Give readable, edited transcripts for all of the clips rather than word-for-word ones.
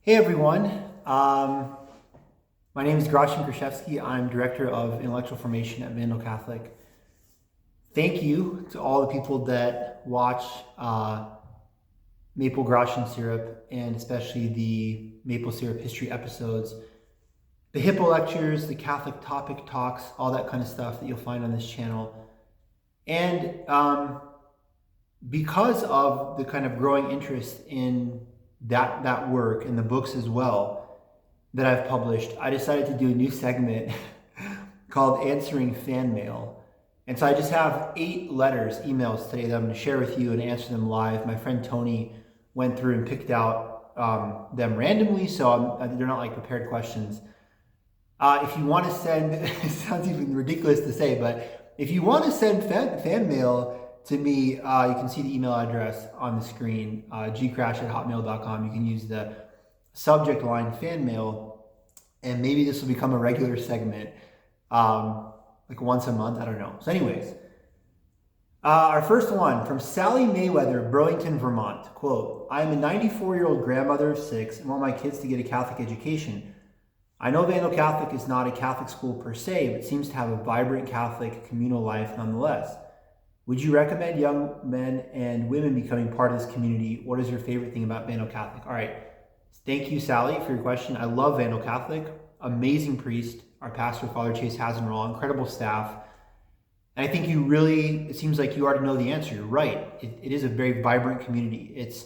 Hey everyone, my name is Kraszewski. I'm Director of Intellectual Formation at Vandal Catholic. Thank you to all the people that watch MapleGracjanSyrup and especially the maple syrup history episodes, the Hippo lectures, the Catholic topic talks, all that kind of stuff that you'll find on this channel. And because of the kind of growing interest in that work and the books as well that I've published, I decided to do a new segment called Answering Fan Mail. And so I just have 8 emails today that I'm going to share with you and answer them live. My friend Tony went through and picked out them randomly, so they're not like prepared questions. If you want to send, it sounds even ridiculous to say, but if you want to send fan mail to me, you can see the email address on the screen, gkrash@hotmail.com. You can use the subject line fan mail, and maybe this will become a regular segment, like once a month, I don't know. So anyways, our first one from Sally Mayweather, Burlington, Vermont. Quote, I am a 94-year-old grandmother of 6 and want my kids to get a Catholic education. I know Vandal Catholic is not a Catholic school per se, but seems to have a vibrant Catholic communal life nonetheless. Would you recommend young men and women becoming part of this community? What is your favorite thing about Vandal Catholic? All right. Thank you, Sally, for your question. I love Vandal Catholic. Amazing priest. Our pastor, Father Chase Hasenraw. Incredible staff. And I think it seems like you already know the answer. You're right. It is a very vibrant community. It's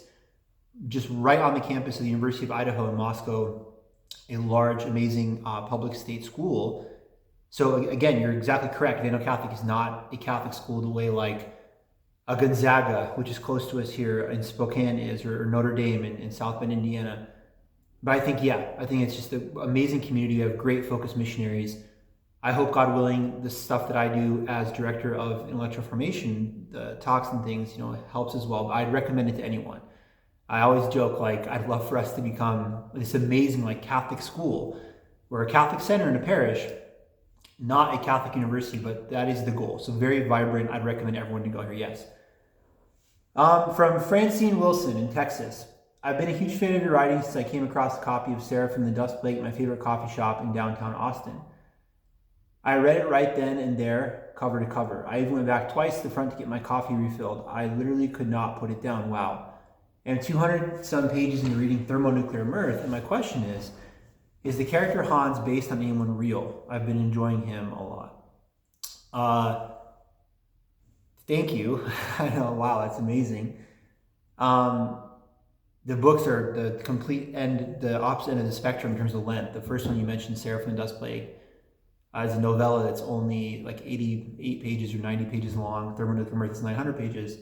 just right on the campus of the University of Idaho in Moscow, a large, amazing public state school. So again, you're exactly correct. Vandal Catholic is not a Catholic school the way like a Gonzaga, which is close to us here in Spokane is, or Notre Dame in South Bend, Indiana. But I think it's just an amazing community. You have great focused missionaries. I hope, God willing, the stuff that I do as Director of Intellectual Formation, the talks and things, helps as well. But I'd recommend it to anyone. I always joke, like, I'd love for us to become this amazing, like, Catholic school. We're a Catholic center in a parish, not a Catholic university, but that is the goal. So very vibrant. I'd recommend everyone to go here. Yes. From Francine Wilson in Texas. I've been a huge fan of your writing since I came across a copy of Sarah from the Dust Plate, my favorite coffee shop in downtown Austin. I read it right then and there, cover to cover. I even went back twice to the front to get my coffee refilled. I literally could not put it down. Wow. And 200 some pages into reading Thermonuclear Mirth. And my question is the character Hans based on anyone real? I've been enjoying him a lot. Thank you. I know, wow, that's amazing. The books are the opposite end of the spectrum in terms of length. The first one you mentioned, Sarah from the Dust Plate, is a novella that's only like 88 pages or 90 pages long. Thermonuclear Mirth is 900 pages.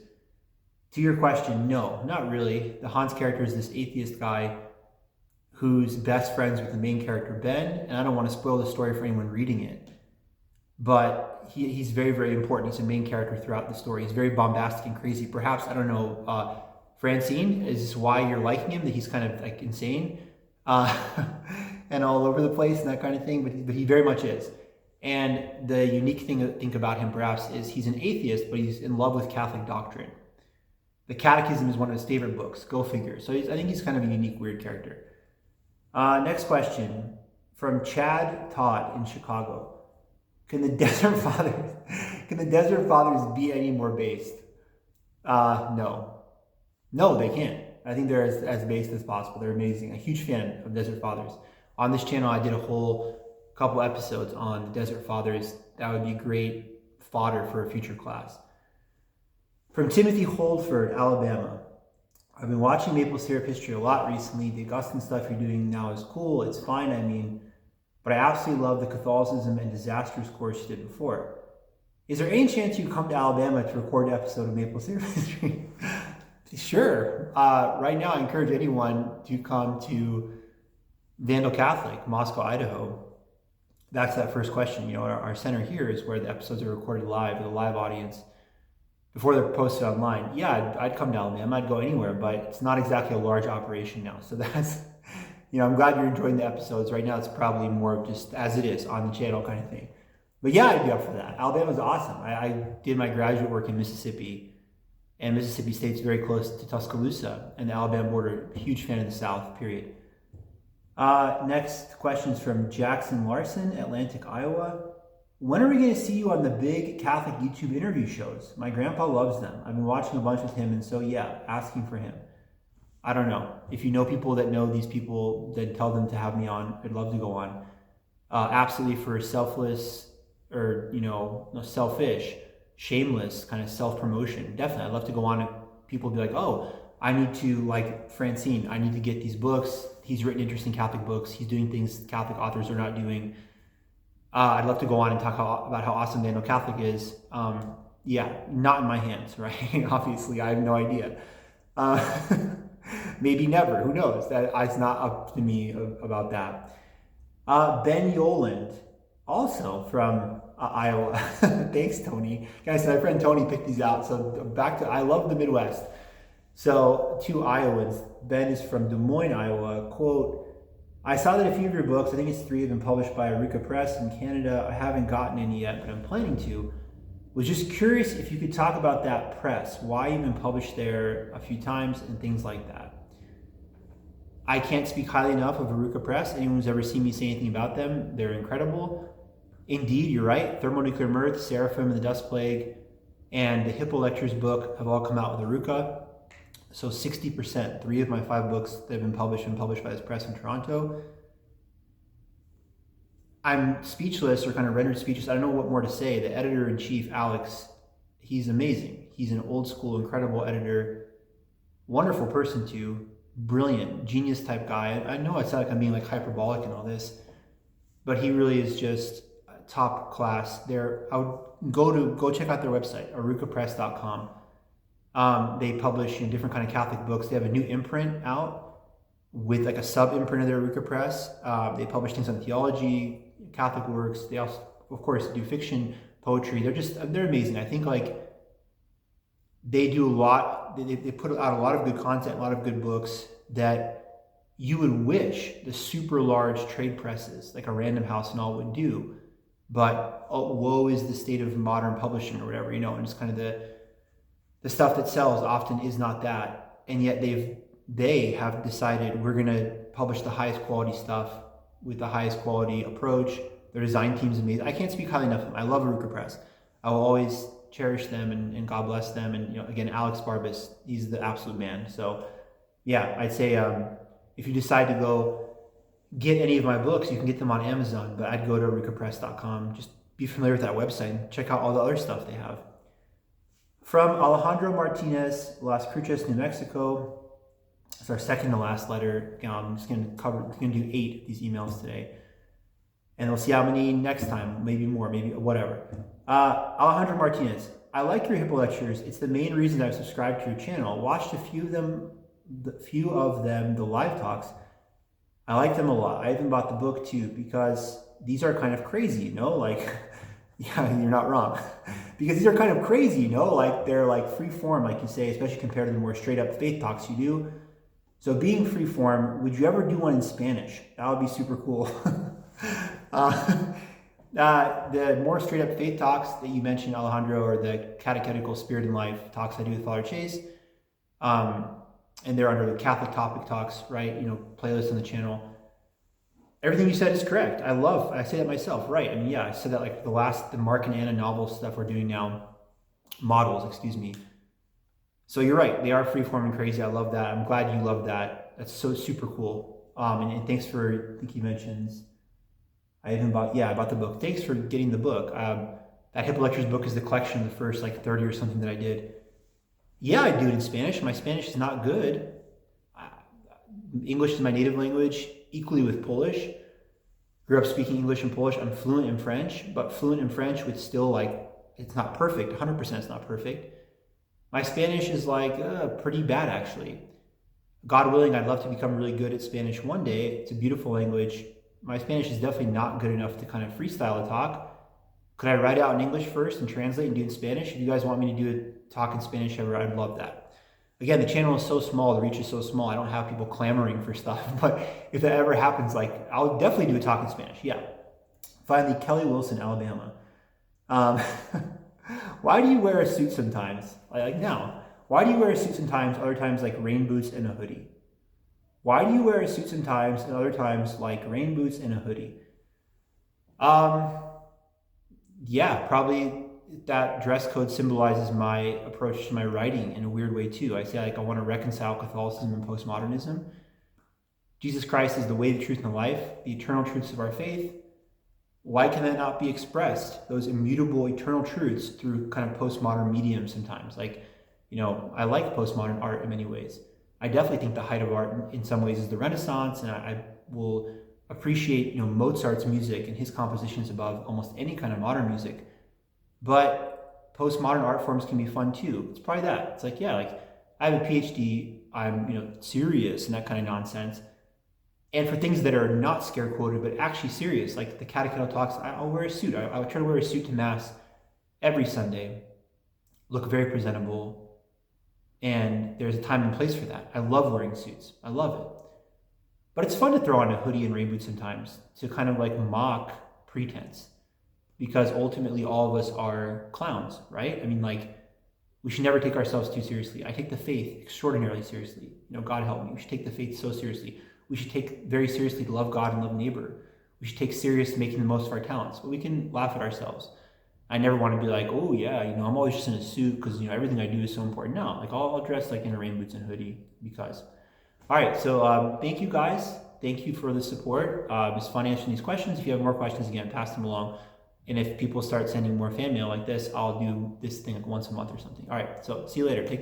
To your question, no, not really. The Hans character is this atheist guy who's best friends with the main character, Ben, and I don't want to spoil the story for anyone reading it, but he's very, very important. He's a main character throughout the story. He's very bombastic and crazy. Perhaps, I don't know, Francine, is this why you're liking him, that he's kind of like insane and all over the place and that kind of thing, but he very much is. And the unique thing to think about him perhaps is he's an atheist, but he's in love with Catholic doctrine. The Catechism is one of his favorite books, go figure. So I think he's kind of a unique, weird character. Next question from Chad Todd in Chicago. Can the Desert Fathers be any more based? No, they can't. I think they're as based as possible. They're amazing. A huge fan of Desert Fathers. On this channel, I did a whole couple episodes on the Desert Fathers. That would be great fodder for a future class. From Timothy Holdford, Alabama. I've been watching maple syrup history a lot recently. The Augustine stuff you're doing now is cool. It's fine, but I absolutely love the Catholicism and disasters course you did before. Is there any chance you come to Alabama to record an episode of maple syrup history? Sure. Right now, I encourage anyone to come to Vandal Catholic, Moscow, Idaho. That's that first question. Our center here is where the episodes are recorded live with a live audience before they're posted online. Yeah, I'd come to Alabama. I'd go anywhere, but it's not exactly a large operation now. So that's, I'm glad you're enjoying the episodes. Right now, it's probably more of just as it is on the channel kind of thing. But yeah, I'd be up for that. Alabama's awesome. I did my graduate work in Mississippi, and Mississippi State's very close to Tuscaloosa and the Alabama border. Huge fan of the South, period. Next question is from Jackson Larson, Atlantic, Iowa. When are we going to see you on the big Catholic YouTube interview shows? My grandpa loves them. I've been watching a bunch with him, and so yeah, asking for him. I don't know. If you know people that know these people, then tell them to have me on. I'd love to go on. Absolutely for selfless or, no, selfish, shameless kind of self-promotion. Definitely. I'd love to go on and people be like, oh, I need to, like Francine, I need to get these books. He's written interesting Catholic books. He's doing things Catholic authors are not doing. I'd love to go on and talk about how awesome Daniel Catholic is. Yeah, not in my hands, right? Obviously, I have no idea. Maybe never. Who knows? It's not up to me about that. Ben Yoland, also from Iowa. Thanks, Tony. Guys, my friend Tony picked these out. So I love the Midwest. So, two Iowans. Ben is from Des Moines, Iowa. Quote, I saw that a few of your books, I think it's 3, have been published by Aruka Press in Canada. I haven't gotten any yet, but I'm planning to. Was just curious if you could talk about that press, why you've been published there a few times and things like that. I can't speak highly enough of Aruka Press. Anyone who's ever seen me say anything about them, they're incredible. Indeed, you're right. Thermonuclear Mirth, Seraphim and the Dust Plague, and the Hippo Lectures book have all come out with Aruka. So 60%, 3 of my 5 books that have been published by this press in Toronto. I'm speechless or kind of rendered speechless. I don't know what more to say. The editor-in-chief, Alex, he's amazing. He's an old school, incredible editor, wonderful person too, brilliant, genius type guy. I know it's not like I'm being like hyperbolic and all this, but he really is just top class. I would go check out their website, arukapress.com. They publish different kind of Catholic books. They have a new imprint out with like a sub imprint of their Aruka Press. They publish things on theology, Catholic works. They also, of course, do fiction, poetry. They're amazing. I think like they do a lot. They put out a lot of good content, a lot of good books that you would wish the super large trade presses like a Random House and all would do. But woe is the state of modern publishing or whatever, and it's kind of the stuff that sells often is not that, and yet they have decided we're going to publish the highest quality stuff with the highest quality approach. Their design team's amazing. I can't speak highly enough of them. I love Aruka Press. I will always cherish them and God bless them. And again, Alex Barbas, he's the absolute man. So yeah, I'd say if you decide to go get any of my books, you can get them on Amazon, but I'd go to arukapress.com. Just be familiar with that website and check out all the other stuff they have. From Alejandro Martinez, Las Cruces, New Mexico. It's our second to last letter. I'm just going to do 8 of these emails today. And we'll see how many next time, maybe more, maybe whatever. Alejandro Martinez, I like your Hippo lectures. It's the main reason I've subscribed to your channel. Watched a few of them, the live talks. I like them a lot. I even bought the book too, because these are kind of crazy, like, yeah, you're not wrong. Because these are kind of crazy, like they're like free form, like you say, especially compared to the more straight up faith talks you do. So being free form, would you ever do one in Spanish? That would be super cool. The more straight up faith talks that you mentioned, Alejandro, or the catechetical spirit and life talks I do with Father Chase, and they're under the Catholic topic talks, right? Playlist on the channel. Everything you said is correct. I say that myself, right? I mean, yeah, I said that like the Mark and Anna novel stuff we're doing now, models, excuse me. So you're right. They are freeform and crazy. I love that. I'm glad you love that. That's so super cool. And thanks for, I think he mentions, I bought the book. Thanks for getting the book. That Hippo Lectures book is the collection of the first like 30 or something that I did. Yeah, I do it in Spanish. My Spanish is not good. English is my native language, equally with Polish. Grew up speaking English and Polish. I'm fluent in French, but fluent in French with still it's not perfect. 100% it's not perfect. My Spanish is pretty bad actually. God willing, I'd love to become really good at Spanish one day. It's a beautiful language. My Spanish is definitely not good enough to kind of freestyle a talk. Could I write out in English first and translate and do it in Spanish? If you guys want me to do a talk in Spanish ever, I'd love that. Again, the channel is so small, the reach is so small, I don't have people clamoring for stuff, but if that ever happens, I'll definitely do a talk in Spanish, yeah. Finally, Kelly Wilson, Alabama. Why do you wear a suit sometimes? Now, why do you wear a suit sometimes, other times like rain boots and a hoodie? Why do you wear a suit sometimes and other times like rain boots and a hoodie? Yeah, probably that dress code symbolizes my approach to my writing in a weird way too. I say like I want to reconcile Catholicism and postmodernism. Jesus Christ is the way, the truth, and the life, the eternal truths of our faith. Why can that not be expressed, those immutable eternal truths, through kind of postmodern mediums sometimes? Like, I like postmodern art in many ways. I definitely think the height of art in some ways is the Renaissance, and I will appreciate, Mozart's music and his compositions above almost any kind of modern music. But postmodern art forms can be fun too. It's probably that. It's like, yeah, like I have a PhD, I'm, serious and that kind of nonsense. And for things that are not scare quoted, but actually serious, like the catechetical talks, I'll wear a suit. I would try to wear a suit to Mass every Sunday, look very presentable, and there's a time and place for that. I love wearing suits. I love it. But it's fun to throw on a hoodie and rain boots sometimes to kind of like mock pretense, because ultimately all of us are clowns, right? I mean, like, we should never take ourselves too seriously. I take the faith extraordinarily seriously. God help me. We should take the faith so seriously. We should take very seriously to love God and love neighbor. We should take serious making the most of our talents, but we can laugh at ourselves. I never want to be like, oh yeah, I'm always just in a suit because everything I do is so important. No, like I'll dress like in a rain boots and hoodie because. All right, so thank you guys. Thank you for the support. It was fun answering these questions. If you have more questions, again, pass them along. And if people start sending more fan mail like this, I'll do this thing like once a month or something. All right, so see you later. Take care.